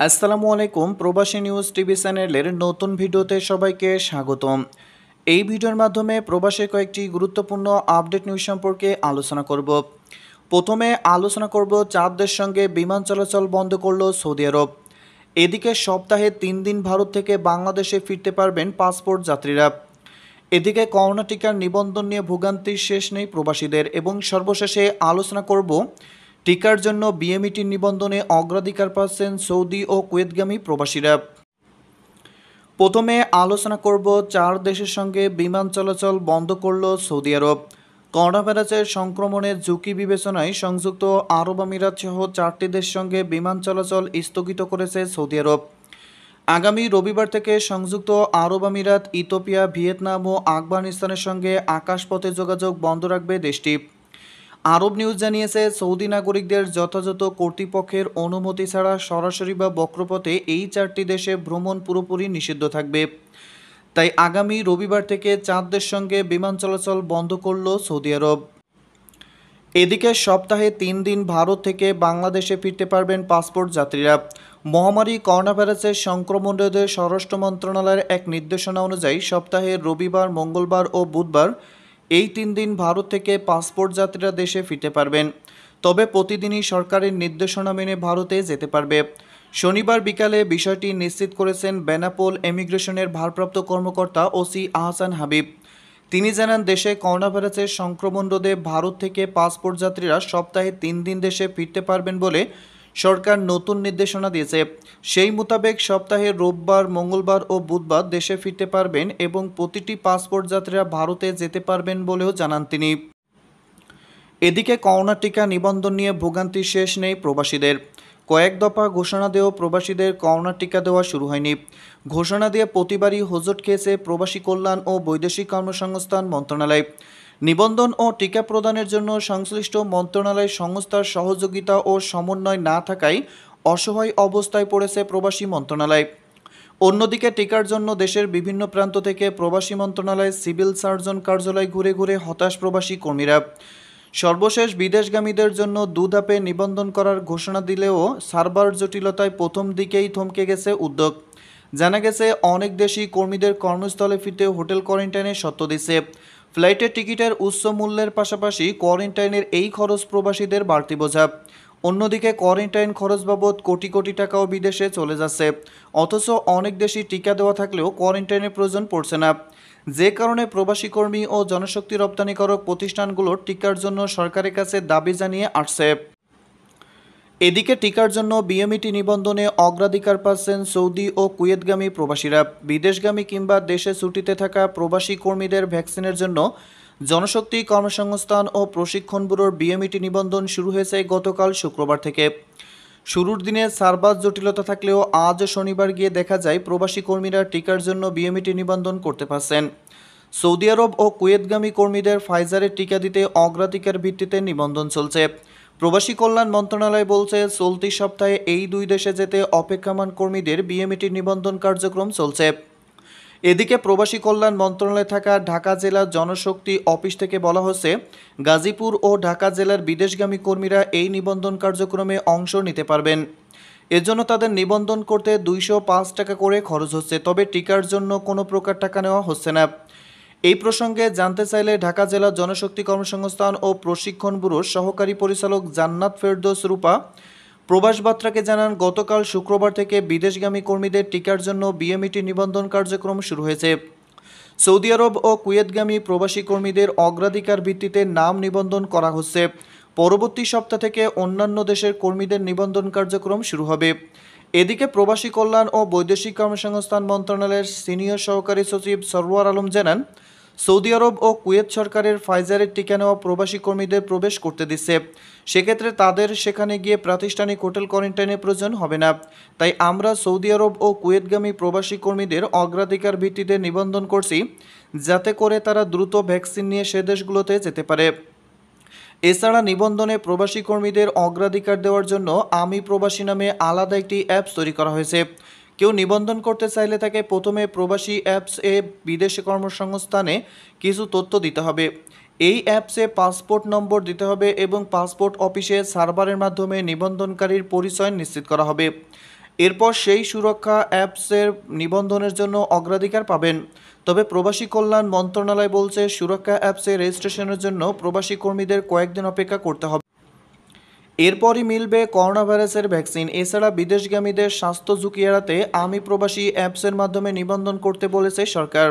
আসসালামু আলাইকুম। প্রবাসী নিউজ টিভি চ্যানেলের নতুন ভিডিওতে সবাইকে স্বাগতম। এই ভিডিওর মাধ্যমে প্রবাসের কয়েকটি গুরুত্বপূর্ণ আপডেট নিউজ সম্পর্কে আলোচনা করব। প্রথমে আলোচনা করব চাঁদের সঙ্গে বিমান চলাচল বন্ধ করল সৌদি আরব। এদিকে সপ্তাহে 3 দিন ভারত থেকে বাংলাদেশে ফিরতে পারবেন পাসপোর্ট যাত্রীরা। এদিকে করোনা টিকার নিবন্ধন নিয়ে ভোগান্তির শেষ নেই প্রবাসীদের। এবং সর্বশেষে আলোচনা করব টিকার জন্য বিএমইটির নিবন্ধনে অগ্রাধিকার পাচ্ছেন সৌদি ও কুয়েতগামী প্রবাসীরা। প্রথমে আলোচনা করব 4 দেশের সঙ্গে বিমান চলাচল বন্ধ করল সৌদি আরব। করোনা ভাইরাসের সংক্রমণের ঝুঁকি বিবেচনায় সংযুক্ত আরব আমিরাত সহ 4টি দেশের সঙ্গে বিমান চলাচল স্থগিত করেছে সৌদি আরব। আগামী রবিবার থেকে সংযুক্ত আরব আমিরাত, ইথিওপিয়া, ভিয়েতনাম ও আফগানিস্তানের সঙ্গে আকাশপথে যোগাযোগ বন্ধ রাখবে দেশটি। আরব নিউজ জানিয়েছে, সৌদি নাগরিকদের যথাযথ কর্তৃপক্ষের অনুমতি ছাড়া সরাসরি বা বক্রপথে এই 4টি দেশে ভ্রমণ পুরোপুরি নিষিদ্ধ থাকবে। তাই আগামী রবিবার থেকে চাঁদের সঙ্গে বিমান চলাচল বন্ধ করল সৌদি আরব। এদিকে সপ্তাহে 3 দিন ভারত থেকে বাংলাদেশে ফিরতে পারবেন পাসপোর্ট যাত্রীরা। মহামারী করোনা ভাইরাসের সংক্রমণ রোধে স্বরাষ্ট্র মন্ত্রণালয়ের এক নির্দেশনা অনুযায়ী সপ্তাহে রবিবার, মঙ্গলবার ও বুধবার এই 3 দিন ভারত থেকে পাসপোর্ট যাত্রীরা দেশে ফিরতে পারবেন। তবে প্রতিদিনই সরকারের নির্দেশনা মেনে ভারতে যেতে পারবে। শনিবার বিকালে বিষয়টি নিশ্চিত করেছেন বেনাপোল ইমিগ্রেশনের ভারপ্রাপ্ত কর্মকর্তা ওসি আহসান হাবিব। তিনি জানান, দেশে করোনা ভাইরাসের সংক্রমণ রোধে ভারত থেকে পাসপোর্ট যাত্রীরা সপ্তাহে 3 দিন দেশে ফিরতে পারবেন বলে সরকার নতুন নির্দেশনা দিয়েছে। সেই মোতাবেক সপ্তাহে রোববার, মঙ্গলবার ও বুধবার দেশে ফিরতে পারবেন এবং প্রতিটি পাসপোর্ট যাত্রীরা ভারতে যেতে পারবেন বলেও জানান তিনি। এদিকে করোনা টিকা নিবন্ধন নিয়ে ভোগান্তির শেষ নেই প্রবাসীদের। কয়েক দফা ঘোষণা দিয়েও প্রবাসীদের করোনা টিকা দেওয়া শুরু হয়নি। ঘোষণা দিয়ে প্রতিবারই হোঁচট খেয়েছে প্রবাসী কল্যাণ ও বৈদেশিক কর্মসংস্থান মন্ত্রণালয়। নিবন্ধন ও টিকা প্রদানের জন্য সংশ্লিষ্ট মন্ত্রণালয় সংস্থার সহযোগিতা ও সমন্বয় না থাকায় অসহায় অবস্থায় পড়েছে প্রবাসী মন্ত্রণালয়। অন্যদিকে টিকার জন্য দেশের বিভিন্ন প্রান্ত থেকে প্রবাসী মন্ত্রণালয়ের সিভিল সার্জন কার্যালয় ঘুরে ঘুরে হতাশ প্রবাসী কর্মীরা। সর্বশেষ বিদেশগামীদের জন্য 2 ধাপে নিবন্ধন করার ঘোষণা দিলেও সার্ভার জটিলতায় প্রথম দিকেই থমকে গেছে উদ্যোগ। জানা গেছে, অনেক দেশই কর্মীদের কর্মস্থলে ফিরতে হোটেল কোয়ারেন্টাইনের শর্ত দিচ্ছে। ফ্লাইটের টিকিটের উচ্চ মূল্যের পাশাপাশি কোয়ারেন্টাইনের এই খরচ প্রবাসীদের বাড়তি বোঝা। অন্যদিকে কোয়ারেন্টাইন খরচ বাবদ কোটি কোটি টাকাও বিদেশে চলে যাচ্ছে। অথচ অনেক দেশই টিকা দেওয়া থাকলেও কোয়ারেন্টাইনের প্রয়োজন পড়ছে না। যে কারণে প্রবাসী কর্মী ও জনশক্তি রপ্তানিকারক প্রতিষ্ঠানগুলোর টিকার জন্য সরকারের কাছে দাবি জানিয়ে আসছে। এদিকে টিকার জন্য বিএমইটি নিবন্ধনে অগ্রাধিকার পাচ্ছেন সৌদি ও কুয়েতগামী প্রবাসীরা। বিদেশগামী কিংবা দেশে ছুটিতে থাকা প্রবাসী কর্মীদের ভ্যাকসিনের জন্য জনশক্তি কর্মসংস্থান ও প্রশিক্ষণ ব্যুরোর বিএমইটি নিবন্ধন শুরু হয়েছে গতকাল শুক্রবার থেকে। শুরুর দিনে সার্ভার জটিলতা থাকলেও আজ শনিবার গিয়ে দেখা যায় প্রবাসী কর্মীরা টিকার জন্য বিএমইটি নিবন্ধন করতে পারছেন। সৌদি আরব ও কুয়েতগামী কর্মীদের ফাইজারের টিকা দিতে অগ্রাধিকার ভিত্তিতে নিবন্ধন চলছে। প্রবাসী কল্যাণ মন্ত্রণালয় বলছে, চলতি সপ্তাহে এই 2 দেশে যেতে অপেক্ষমান কর্মীদের বিএমইটি নিবন্ধন কার্যক্রম চলছে। এদিকে প্রবাসী কল্যাণ মন্ত্রণালয়ে থাকা ঢাকা জেলার জনশক্তি অফিস থেকে বলা হচ্ছে, গাজীপুর ও ঢাকা জেলার বিদেশগামী কর্মীরা এই নিবন্ধন কার্যক্রমে অংশ নিতে পারবেন। এজন্য তাদের নিবন্ধন করতে 205 টাকা করে খরচ হচ্ছে, তবে টিকার জন্য কোনো প্রকার টাকা নেওয়া হচ্ছে না। এই প্রসঙ্গে জানতে চাইলে ঢাকা জেলা জনশক্তি কর্মসংস্থান ও প্রশিক্ষণ ব্যুরোর সহকারী পরিচালক জান্নাত ফেরদৌস রূপা প্রবাস বার্তাকে জানান, গতকাল শুক্রবার থেকে বিদেশগামী কর্মীদের টিকার জন্য বিএমইটি নিবন্ধন কার্যক্রম শুরু হয়েছে। সৌদি আরব ও কুয়েতগামী প্রবাসী কর্মীদের অগ্রাধিকার ভিত্তিতে নাম নিবন্ধন করা হচ্ছে। পরবর্তী সপ্তাহ থেকে অন্যান্য দেশের কর্মীদের নিবন্ধন কার্যক্রম শুরু হবে। এদিকে প্রবাসী কল্যাণ ও বৈদেশিক কর্মসংস্থান মন্ত্রণালয়ের সিনিয়র সহকারী সচিব সরওয়ার আলম জানান, সৌদি আরব ও কুয়েত সরকারের ফাইজারের টিকা নেওয়া প্রবাসী কর্মীদের প্রবেশ করতে দিচ্ছে। সেক্ষেত্রে তাদের সেখানে গিয়ে প্রাতিষ্ঠানিক হোটেল কোয়ারেন্টাইনের প্রয়োজন হবে না। তাই আমরা সৌদি আরব ও কুয়েতগামী প্রবাসী কর্মীদের অগ্রাধিকার ভিত্তিতে নিবন্ধন করছি, যাতে করে তারা দ্রুত ভ্যাকসিন নিয়ে সে দেশগুলোতে যেতে পারে। এছাড়া নিবন্ধনে প্রবাসী কর্মীদের অগ্রাধিকার দেওয়ার জন্য আমি প্রবাসী নামে আলাদা একটি অ্যাপস তৈরি করা হয়েছে। কেউ নিবন্ধন করতে চাইলে তাকে প্রথমে প্রবাসী অ্যাপসে বিদেশি কর্মসংস্থানে কিছু তথ্য দিতে হবে। এই অ্যাপসে পাসপোর্ট নম্বর দিতে হবে এবং পাসপোর্ট অফিসে সার্ভারের মাধ্যমে নিবন্ধনকারীর পরিচয় নিশ্চিত করা হবে। এরপর সেই সুরক্ষা অ্যাপসের নিবন্ধনের জন্য অগ্রাধিকার পাবেন। তবে প্রবাসী কল্যাণ মন্ত্রণালয় বলছে, সুরক্ষা অ্যাপসে রেজিস্ট্রেশনের জন্য প্রবাসী কর্মীদের কয়েকদিন অপেক্ষা করতে হবে। এরপরই মিলবে করোনা ভাইরাসের ভ্যাকসিন। এছাড়া বিদেশগামীদের স্বাস্থ্য ঝুঁকি এড়াতে আমি প্রবাসী অ্যাপসের মাধ্যমে নিবন্ধন করতে বলেছে সরকার।